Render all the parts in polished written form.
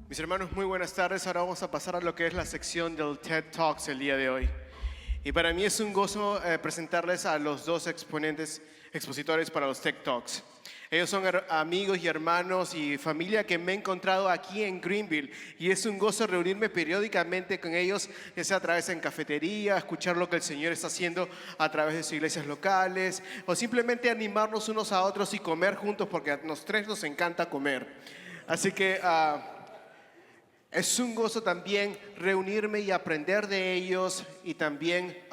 Mis hermanos, muy buenas tardes. Ahora vamos a pasar a lo que es la sección del TED Talks el día de hoy. Y para mí es un gozo presentarles a los dos expositores para los TED Talks. Ellos son amigos y hermanos y familia que me he encontrado aquí en Greenville, y es un gozo reunirme periódicamente con ellos, ya sea a través en cafetería, escuchar lo que el Señor está haciendo a través de sus iglesias locales, o simplemente animarnos unos a otros y comer juntos, porque a los tres nos encanta comer. Así que es un gozo también reunirme y aprender de ellos, y también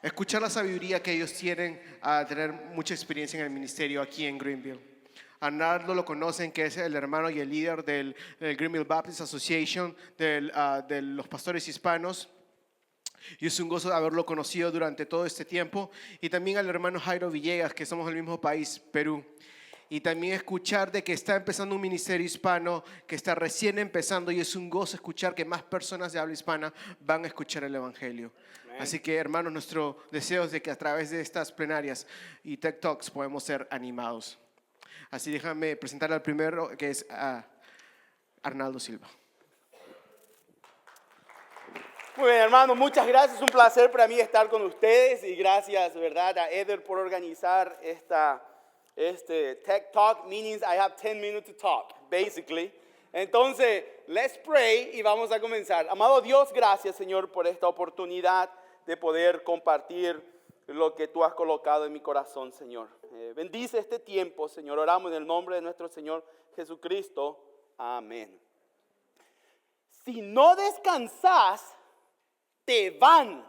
escuchar la sabiduría que ellos tienen, a tener mucha experiencia en el ministerio aquí en Greenville. A Nardo lo conocen, que es el hermano y el líder del Greenville Baptist Association, de los pastores hispanos. Y es un gozo haberlo conocido durante todo este tiempo. Y también al hermano Jairo Villegas, que somos del mismo país, Perú. Y también escuchar de que está empezando un ministerio hispano, que está recién empezando, y es un gozo escuchar que más personas de habla hispana van a escuchar el evangelio. Así que, hermanos, nuestro deseo es de que a través de estas plenarias y TED Talks podemos ser animados. Así, déjame presentar al primero, que es Arnaldo Silva. Muy bien, hermano, muchas gracias. Es un placer para mí estar con ustedes, y gracias, ¿verdad?, a Eder por organizar este Tech Talk. Means I have 10 minutes to talk, basically. Entonces, let's pray y vamos a comenzar. Amado Dios, gracias, Señor, por esta oportunidad de poder compartir lo que tú has colocado en mi corazón, Señor. Bendice este tiempo, Señor. Oramos en el nombre de nuestro Señor Jesucristo. Amén. Si no descansas, te van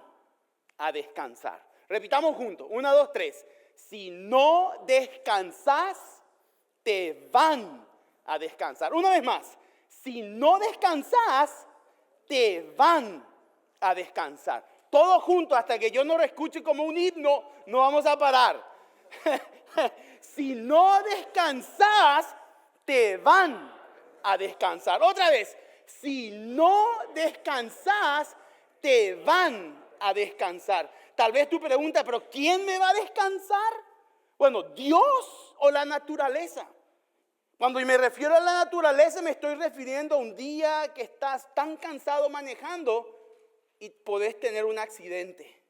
a descansar. Repitamos juntos. 1, 2, 3. Si no descansas, te van a descansar. Una vez más. Si no descansas, te van a descansar. Todos juntos, hasta que yo no lo escuche como un himno, no vamos a parar. Si no descansas, te van a descansar. Otra vez. Si no descansas, te van a descansar. Tal vez tú preguntas, ¿pero quién me va a descansar? Bueno, ¿Dios o la naturaleza? Cuando me refiero a la naturaleza, me estoy refiriendo a un día que estás tan cansado manejando y podés tener un accidente.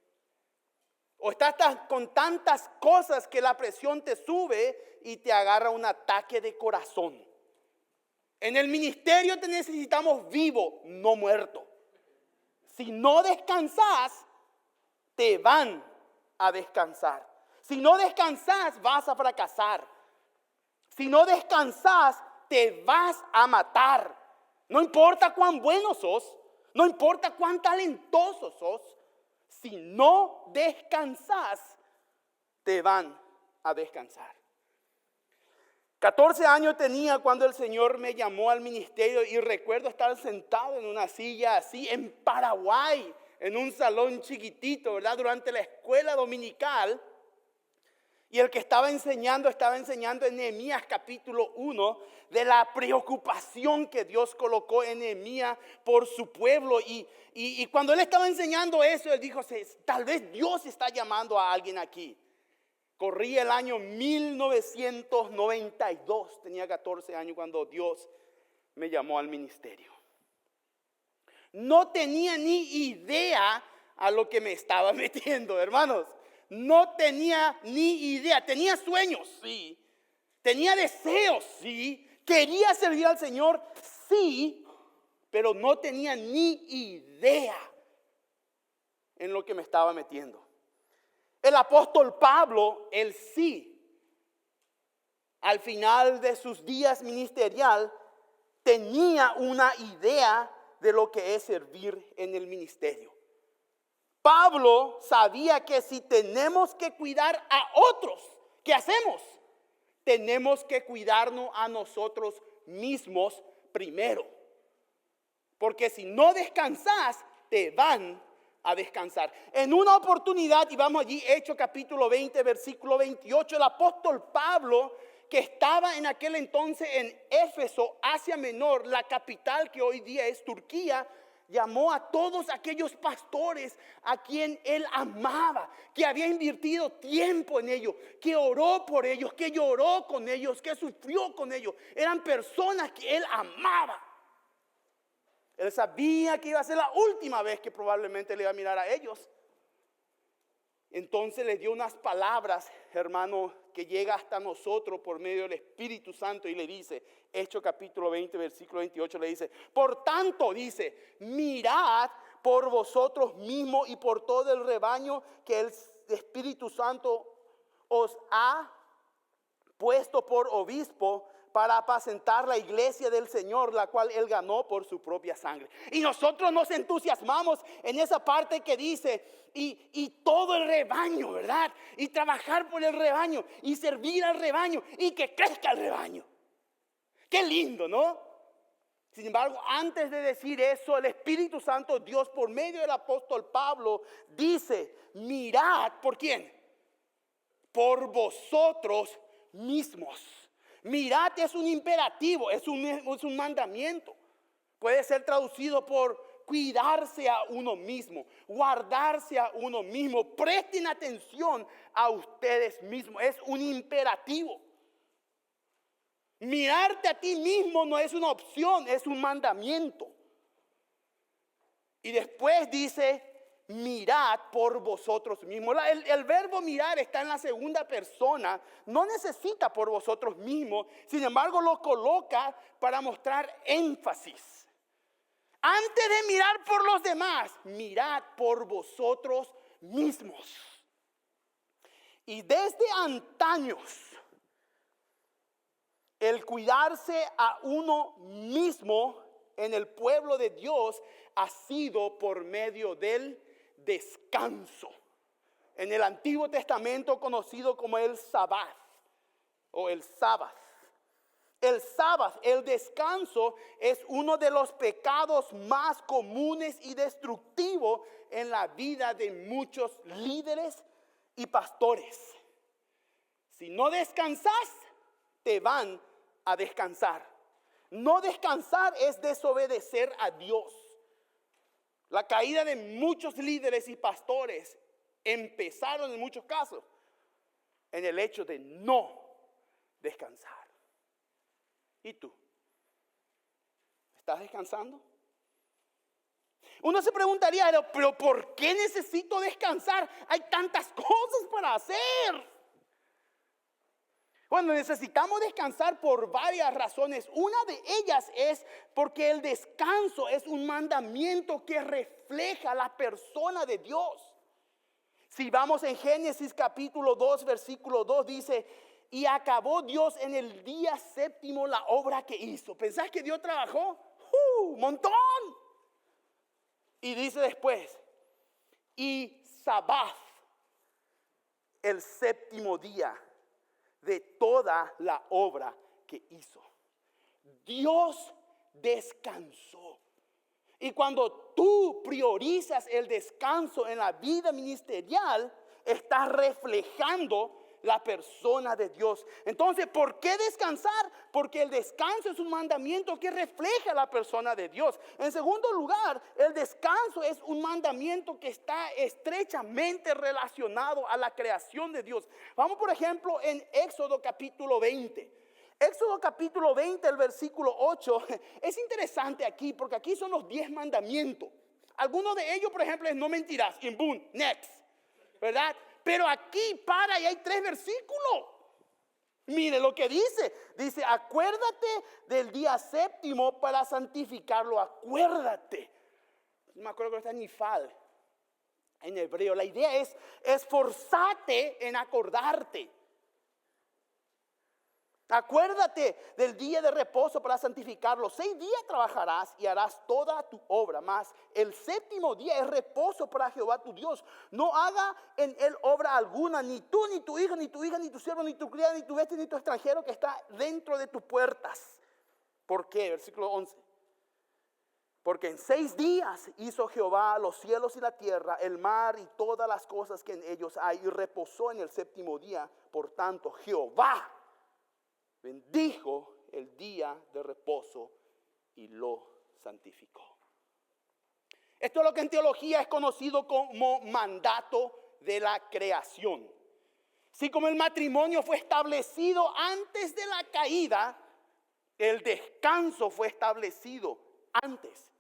O estás con tantas cosas que la presión te sube y te agarra un ataque de corazón. En el ministerio te necesitamos vivo, no muerto. Si no descansas, te van a descansar. Si no descansas, vas a fracasar. Si no descansas, te vas a matar. No importa cuán bueno sos, no importa cuán talentoso sos, si no descansas, te van a descansar. 14 años tenía cuando el Señor me llamó al ministerio, y recuerdo estar sentado en una silla así en Paraguay, en un salón chiquitito, ¿verdad?, durante la escuela dominical. Y el que estaba enseñando en Nehemías capítulo 1, de la preocupación que Dios colocó en Nehemías por su pueblo. Y cuando él estaba enseñando eso, él dijo, tal vez Dios está llamando a alguien aquí. Corría el año 1992, tenía 14 años cuando Dios me llamó al ministerio. No tenía ni idea a lo que me estaba metiendo, hermanos. No tenía ni idea. Tenía sueños, sí. Tenía deseos, sí. Quería servir al Señor, sí. Pero no tenía ni idea en lo que me estaba metiendo. El apóstol Pablo, él sí, al final de sus días ministerial, tenía una idea de lo que es servir en el ministerio. Pablo sabía que si tenemos que cuidar a otros, ¿qué hacemos? Tenemos que cuidarnos a nosotros mismos primero. Porque si no descansas, te van a descansar. En una oportunidad, y vamos allí, Hechos capítulo 20, versículo 28, el apóstol Pablo, que estaba en aquel entonces en Éfeso, Asia Menor, la capital que hoy día es Turquía, llamó a todos aquellos pastores a quien él amaba, que había invertido tiempo en ellos, que oró por ellos, que lloró con ellos, que sufrió con ellos. Eran personas que él amaba. Él sabía que iba a ser la última vez que probablemente le iba a mirar a ellos. Entonces le dio unas palabras, hermano, que llega hasta nosotros por medio del Espíritu Santo y le dice, Hechos capítulo 20, versículo 28, le dice, por tanto, dice, mirad por vosotros mismos y por todo el rebaño que el Espíritu Santo os ha puesto por obispo para apacentar la iglesia del Señor, la cual Él ganó por su propia sangre. Y nosotros nos entusiasmamos en esa parte que dice, y todo el rebaño, ¿verdad? Y trabajar por el rebaño, y servir al rebaño, y que crezca el rebaño. Qué lindo, ¿no? Sin embargo, antes de decir eso, el Espíritu Santo, Dios, por medio del apóstol Pablo, dice, mirad, ¿por quién? Por vosotros mismos. Mirad es un imperativo, es un mandamiento. Puede ser traducido por cuidarse a uno mismo, guardarse a uno mismo. Presten atención a ustedes mismos, es un imperativo. Mirarte a ti mismo no es una opción, es un mandamiento. Y después dice, mirad por vosotros mismos. El verbo mirar está en la segunda persona. No necesita por vosotros mismos. Sin embargo, lo coloca para mostrar énfasis. Antes de mirar por los demás, mirad por vosotros mismos. Y desde antaños, el cuidarse a uno mismo en el pueblo de Dios ha sido por medio del descanso. En el Antiguo Testamento conocido como el Sabbat o el Sabbath. El Sabbath, el descanso, es uno de los pecados más comunes y destructivos en la vida de muchos líderes y pastores. Si no descansas, te van a descansar. No descansar es desobedecer a Dios. La caída de muchos líderes y pastores empezaron en muchos casos en el hecho de no descansar. ¿Y tú? ¿Estás descansando? Uno se preguntaría, pero ¿por qué necesito descansar? Hay tantas cosas para hacer. Bueno, necesitamos descansar por varias razones. Una de ellas es porque el descanso es un mandamiento que refleja la persona de Dios. Si vamos en Génesis capítulo 2, versículo 2, dice, y acabó Dios en el día séptimo la obra que hizo. ¿Pensás que Dios trabajó? ¡Montón! Y dice después, y Sabbath, el séptimo día de toda la obra que hizo. Dios descansó. Y cuando tú priorizas el descanso en la vida ministerial, estás reflejando la persona de Dios. Entonces, ¿por qué descansar? Porque el descanso es un mandamiento que refleja la persona de Dios. En segundo lugar, el descanso es un mandamiento que está estrechamente relacionado a la creación de Dios. Vamos, por ejemplo, en Éxodo capítulo 20. Éxodo capítulo 20, el versículo 8. Es interesante aquí, porque aquí son los 10 mandamientos. Algunos de ellos, por ejemplo, es no mentirás. Y boom, next. ¿Verdad? Pero aquí para y hay 3 versículos. Mire lo que dice. Dice, acuérdate del día séptimo para santificarlo. Acuérdate. No me acuerdo que está en Nifal, en hebreo. La idea es esforzate en acordarte. Acuérdate del día de reposo para santificarlo. 6 días trabajarás y harás toda tu obra. Mas el séptimo día es reposo para Jehová tu Dios. No haga en él obra alguna, ni tú, ni tu hijo, ni tu hija, ni tu siervo, ni tu criada, ni tu bestia, ni tu extranjero que está dentro de tus puertas. ¿Por qué? Versículo 11. Porque en 6 días hizo Jehová los cielos y la tierra, el mar y todas las cosas que en ellos hay, y reposó en el séptimo día. Por tanto, Jehová bendijo el día de reposo y lo santificó. Esto es lo que en teología es conocido como mandato de la creación. Si como el matrimonio fue establecido antes de la caída, el descanso fue establecido antes.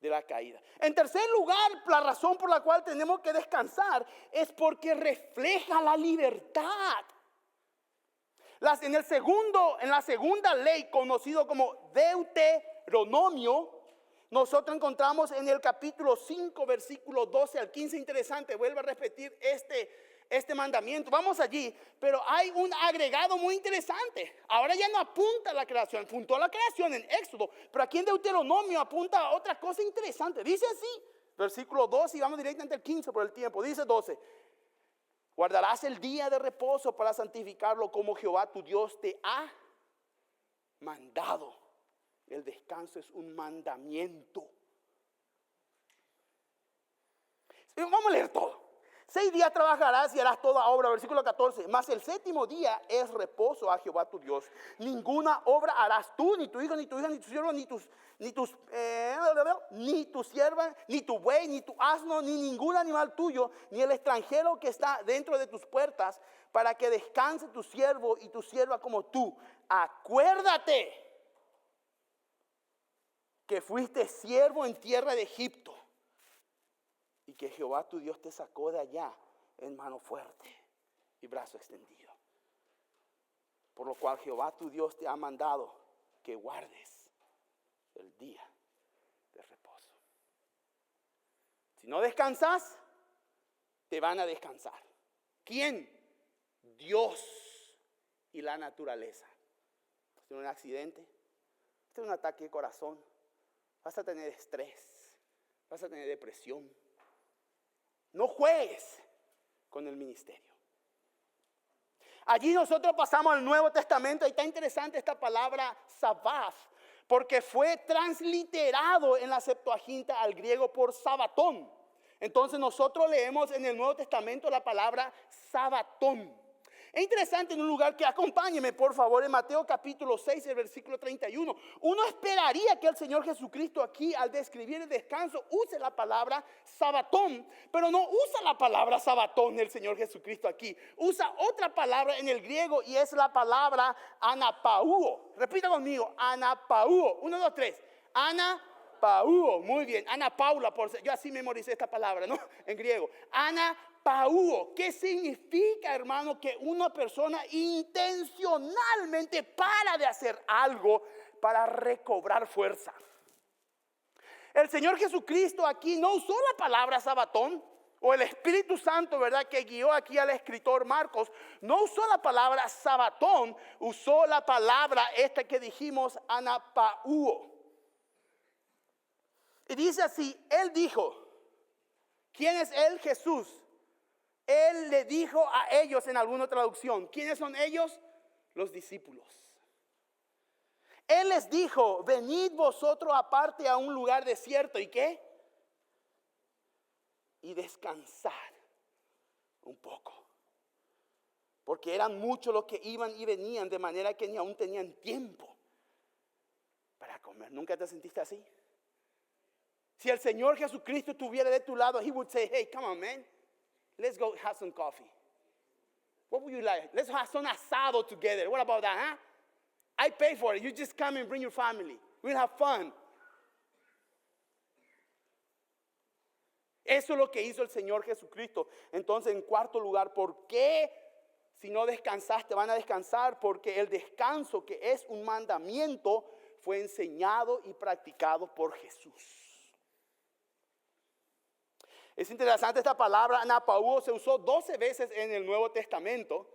de la caída. En tercer lugar, la razón por la cual tenemos que descansar es porque refleja la libertad. En la segunda ley, conocido como Deuteronomio, nosotros encontramos en el capítulo 5, versículo 12 al 15, interesante, vuelvo a repetir este mandamiento. Vamos allí, pero hay un agregado muy interesante. Ahora ya no apunta a la creación, apuntó a la creación en Éxodo, pero aquí en Deuteronomio apunta a otra cosa interesante. Dice así, versículo 12, y vamos directamente al 15 por el tiempo. Dice 12: guardarás el día de reposo para santificarlo, como Jehová tu Dios te ha mandado. El descanso es un mandamiento. Vamos a leer todo. 6 días trabajarás y harás toda obra, versículo 14. Mas el séptimo día es reposo a Jehová tu Dios. Ninguna obra harás tú, ni tu hijo, ni tu hija, ni tu siervo, ni tu sierva, ni tu buey, ni tu asno, ni ningún animal tuyo, ni el extranjero que está dentro de tus puertas, para que descanse tu siervo y tu sierva como tú. Acuérdate que fuiste siervo en tierra de Egipto, y que Jehová tu Dios te sacó de allá en mano fuerte y brazo extendido. Por lo cual Jehová tu Dios te ha mandado que guardes el día de reposo. Si no descansas, te van a descansar. ¿Quién? Dios y la naturaleza. Vas a tener un accidente, vas a tener un ataque de corazón, vas a tener estrés, vas a tener depresión. No juegues con el ministerio. Allí nosotros pasamos al Nuevo Testamento y está interesante esta palabra sabbath, porque fue transliterado en la Septuaginta al griego por sabatón. Entonces nosotros leemos en el Nuevo Testamento la palabra sabatón. Es interesante en un lugar que acompáñeme por favor en Mateo capítulo 6, el versículo 31. Uno esperaría que el Señor Jesucristo aquí al describir el descanso use la palabra sabatón, pero no usa la palabra sabatón el Señor Jesucristo aquí. Usa otra palabra en el griego y es la palabra anapauo. Repita conmigo, anapauo. 1, 2, 3. Anapauo. Muy bien. Ana Paula, yo así memoricé esta palabra, ¿no? En griego. Anapauo. ¿Qué significa, hermano? Que una persona intencionalmente para de hacer algo para recobrar fuerza. El Señor Jesucristo aquí no usó la palabra sabatón, o el Espíritu Santo, ¿verdad?, que guió aquí al escritor Marcos, no usó la palabra sabatón, usó la palabra esta que dijimos, anapauo. Y dice así, él dijo, ¿quién es él? Jesús. Él le dijo a ellos en alguna traducción, ¿quiénes son ellos? Los discípulos. Él les dijo, venid vosotros aparte a un lugar desierto, ¿y qué? Y descansar un poco. Porque eran muchos los que iban y venían, de manera que ni aún tenían tiempo para comer. ¿Nunca te sentiste así? Si el Señor Jesucristo estuviera de tu lado, he would say, hey, come on, man. Let's go have some coffee. What would you like? Let's have some asado together. What about that, huh? I pay for it. You just come and bring your family. We'll have fun. Eso es lo que hizo el Señor Jesucristo. Entonces, en cuarto lugar, ¿por qué si no descansaste van a descansar? Porque el descanso, que es un mandamiento, fue enseñado y practicado por Jesús. Es interesante esta palabra, anapauo, se usó 12 veces en el Nuevo Testamento.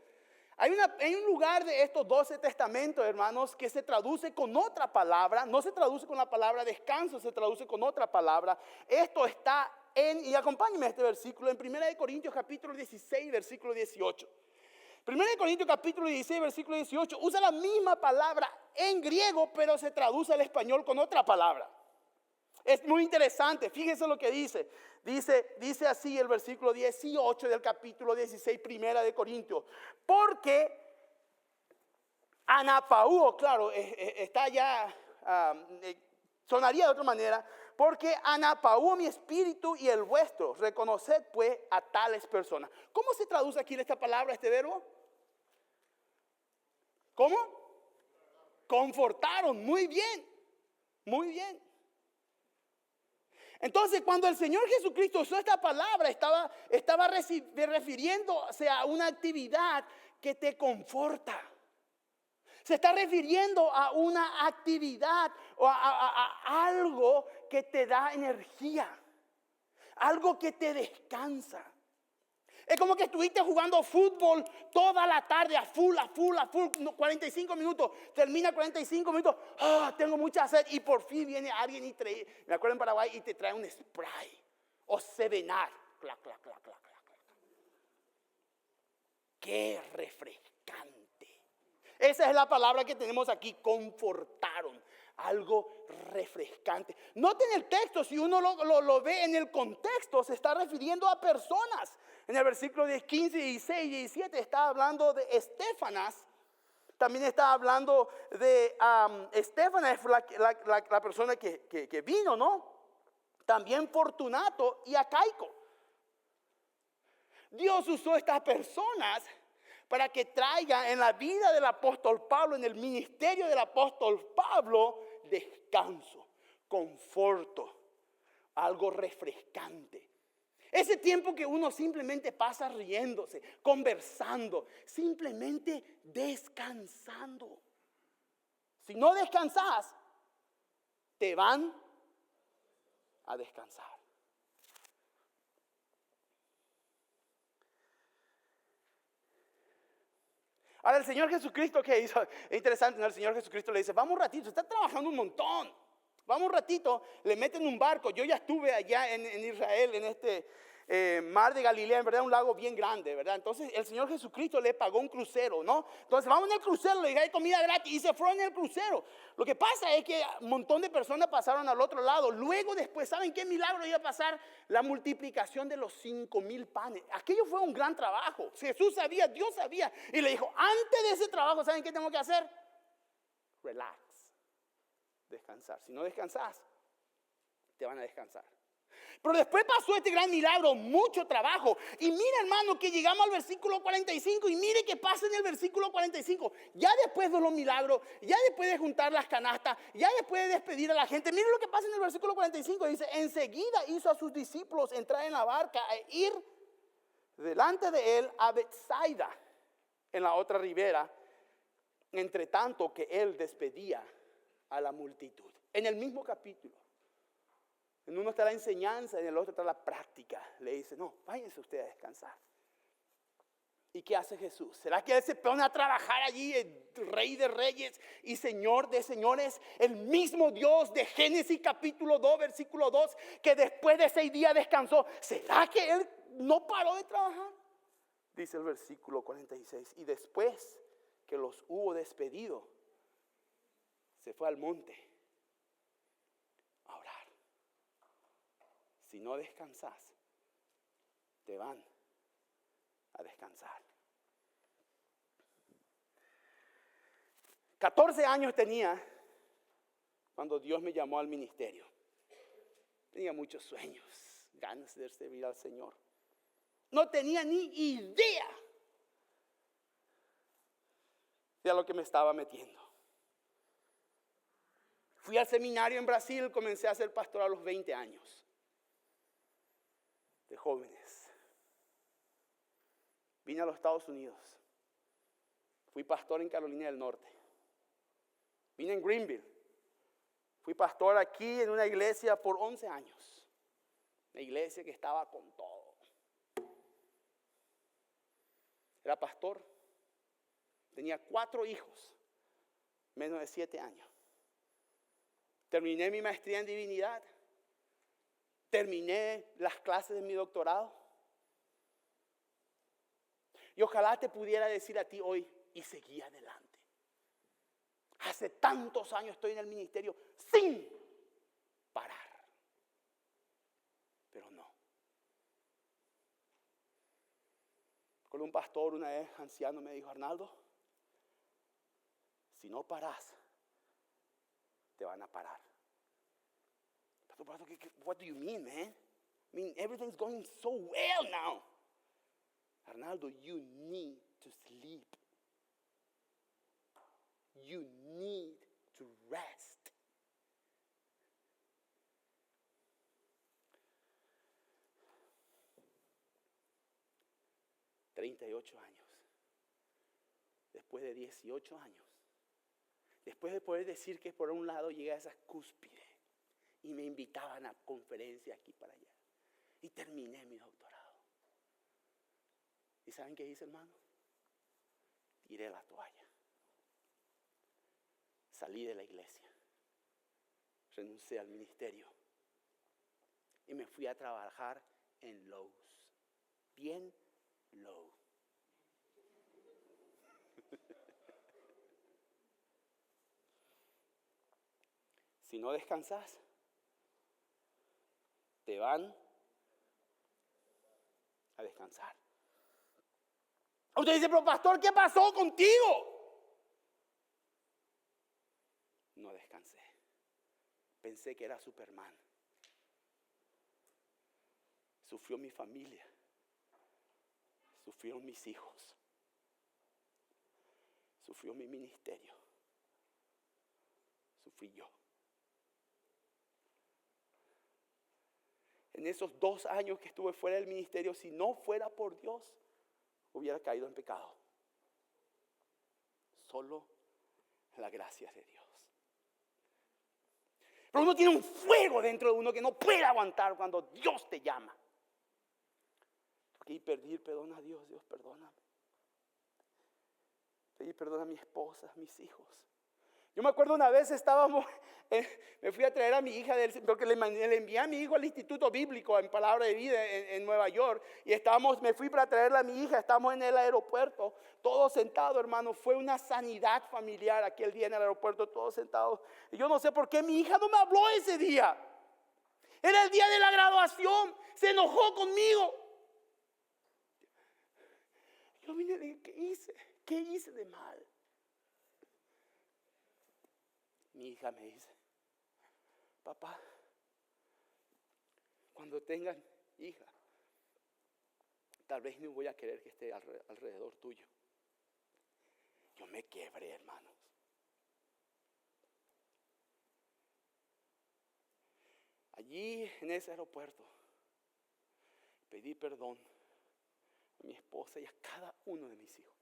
Hay un lugar de estos 12 testamentos, hermanos, que se traduce con otra palabra. No se traduce con la palabra descanso, se traduce con otra palabra. Esto está y acompáñenme a este versículo, en 1 Corintios capítulo 16, versículo 18. 1 Corintios capítulo 16, versículo 18, usa la misma palabra en griego, pero se traduce al español con otra palabra. Es muy interesante, fíjense lo que dice. Dice así el versículo 18 del capítulo 16, 1 Corintios. Porque anapauo, claro, está ya, sonaría de otra manera. Porque anapauo mi espíritu y el vuestro. Reconoced pues a tales personas. ¿Cómo se traduce aquí esta palabra, este verbo? ¿Cómo? Confortaron, muy bien, muy bien. Entonces, cuando el Señor Jesucristo usó esta palabra, estaba refiriéndose a una actividad que te conforta. Se está refiriendo a una actividad o a algo que te da energía, algo que te descansa. Es como que estuviste jugando fútbol toda la tarde a full, 45 minutos, termina 45 minutos, tengo mucha sed y por fin viene alguien y me acuerdo en Paraguay, y te trae un spray o Sevenar. Clac, clac, clac, clac, clac, clac. Qué refrescante. Esa es la palabra que tenemos aquí, confortaron. Algo refrescante. Noten el texto, si uno lo ve en el contexto, se está refiriendo a personas. En el versículo 15, 16 y 17 está hablando de Estefanas. También está hablando de Estefanas, la persona que vino, ¿no? También Fortunato y Acaico. Dios usó estas personas para que traiga en la vida del apóstol Pablo, en el ministerio del apóstol Pablo, descanso, conforto, algo refrescante. Ese tiempo que uno simplemente pasa riéndose, conversando, simplemente descansando. Si no descansas, te van a descansar. Ahora el Señor Jesucristo, ¿qué hizo? Es interesante, ¿no? El Señor Jesucristo le dice, vamos un ratito, está trabajando un montón. Vamos un ratito, le meten un barco. Yo ya estuve allá en Israel, en este mar de Galilea, en verdad un lago bien grande, ¿verdad? Entonces el Señor Jesucristo le pagó un crucero, ¿no? Entonces vamos en el crucero, le dije, hay comida gratis y se fueron en el crucero. Lo que pasa es que un montón de personas pasaron al otro lado. Luego después, ¿saben qué milagro iba a pasar? La multiplicación de los 5,000 panes. Aquello fue un gran trabajo. Jesús sabía, Dios sabía. Y le dijo, antes de ese trabajo, ¿saben qué tengo que hacer? Relax. Descansar. Si no descansas, te van a descansar. Pero después pasó este gran milagro, mucho trabajo. Y mira, hermano, que llegamos al versículo 45 y mire qué pasa en el versículo 45. Ya después de los milagros, ya después de juntar las canastas, ya después de despedir a la gente, mire lo que pasa en el versículo 45. Dice, enseguida hizo a sus discípulos entrar en la barca e ir delante de él a Betsaida, en la otra ribera, entre tanto que él despedía a la multitud. En el mismo capítulo. En uno está la enseñanza, en el otro está la práctica. Le dice, no, váyanse ustedes a descansar. ¿Y qué hace Jesús? ¿Será que él se pone a trabajar allí, el Rey de Reyes y Señor de Señores? El mismo Dios de Génesis capítulo 2, versículo 2, que después de 6 días descansó. ¿Será que él no paró de trabajar? Dice el versículo 46. Y después que los hubo despedido, se fue al monte a orar. Si no descansas, te van a descansar. 14 años tenía cuando Dios me llamó al ministerio. Tenía muchos sueños, ganas de servir al Señor. No tenía ni idea de a lo que me estaba metiendo. Fui al seminario en Brasil, comencé a ser pastor a los 20 años. De jóvenes. Vine a los Estados Unidos. Fui pastor en Carolina del Norte. Vine en Greenville. Fui pastor aquí en una iglesia por 11 años. Una iglesia que estaba con todo. Era pastor. Tenía 4 hijos. Menos de 7 años. Terminé mi maestría en divinidad. Terminé las clases de mi doctorado. Y ojalá te pudiera decir a ti hoy, y seguí adelante. Hace tantos años estoy en el ministerio sin parar. Pero no. Con un pastor una vez anciano me dijo, Arnaldo, si no paras, te van a parar. What do you mean, man? I mean, everything's going so well now. Arnaldo, you need to sleep. You need to rest. 38 años. Después de 18 años. Después de poder decir que por un lado llegué a esa cúspide y me invitaban a conferencias aquí para allá. Y terminé mi doctorado. ¿Y saben qué hice, hermano? Tiré la toalla. Salí de la iglesia. Renuncié al ministerio. Y me fui a trabajar en Lowe's. Bien low. Si no descansas, te van a descansar. Usted dice, pero pastor, ¿qué pasó contigo? No descansé. Pensé que era Superman. Sufrió mi familia. Sufrieron mis hijos. Sufrió mi ministerio. Sufrí yo. En esos 2 años que estuve fuera del ministerio, si no fuera por Dios, hubiera caído en pecado. Solo la gracia de Dios. Pero uno tiene un fuego dentro de uno que no puede aguantar cuando Dios te llama. Porque pedir perdón a Dios, Dios perdóname. Pedir perdón a mi esposa, a mis hijos. Yo me acuerdo una vez me fui a traer a mi hija, porque le envié a mi hijo al Instituto Bíblico en Palabra de Vida en Nueva York. Y me fui para traerla a mi hija, estábamos en el aeropuerto, todos sentados, hermano. Fue una sanidad familiar aquel día en el aeropuerto, todos sentados. Y yo no sé por qué mi hija no me habló ese día. Era el día de la graduación, se enojó conmigo. Yo vine y le dije, ¿qué hice? ¿Qué hice de mal? Mi hija me dice, papá, cuando tengan hija, tal vez no voy a querer que esté alrededor tuyo. Yo me quebré, hermanos. Allí en ese aeropuerto pedí perdón a mi esposa y a cada uno de mis hijos.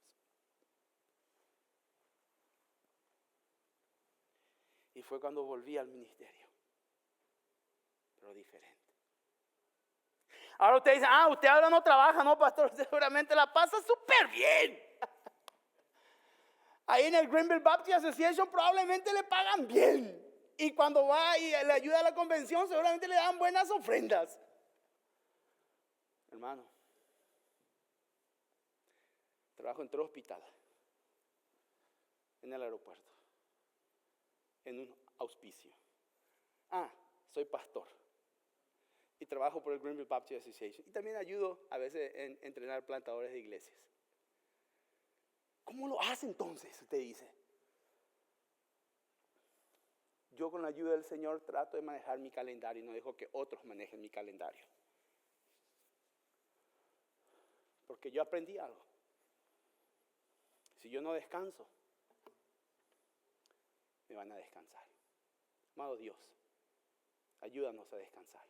Y fue cuando volví al ministerio, pero diferente. Ahora usted dice, usted ahora no trabaja, no, pastor, seguramente la pasa súper bien. Ahí en el Greenville Baptist Association probablemente le pagan bien. Y cuando va y le ayuda a la convención, seguramente le dan buenas ofrendas. Hermano, trabajo en 3 hospitales, en el aeropuerto, en un auspicio. Soy pastor y trabajo por el Greenville Baptist Association y también ayudo a veces en entrenar plantadores de iglesias. ¿Cómo lo hace entonces? Usted dice. Yo con la ayuda del Señor trato de manejar mi calendario y no dejo que otros manejen mi calendario. Porque yo aprendí algo. Si yo no descanso, me van a descansar. Amado Dios, ayúdanos a descansar.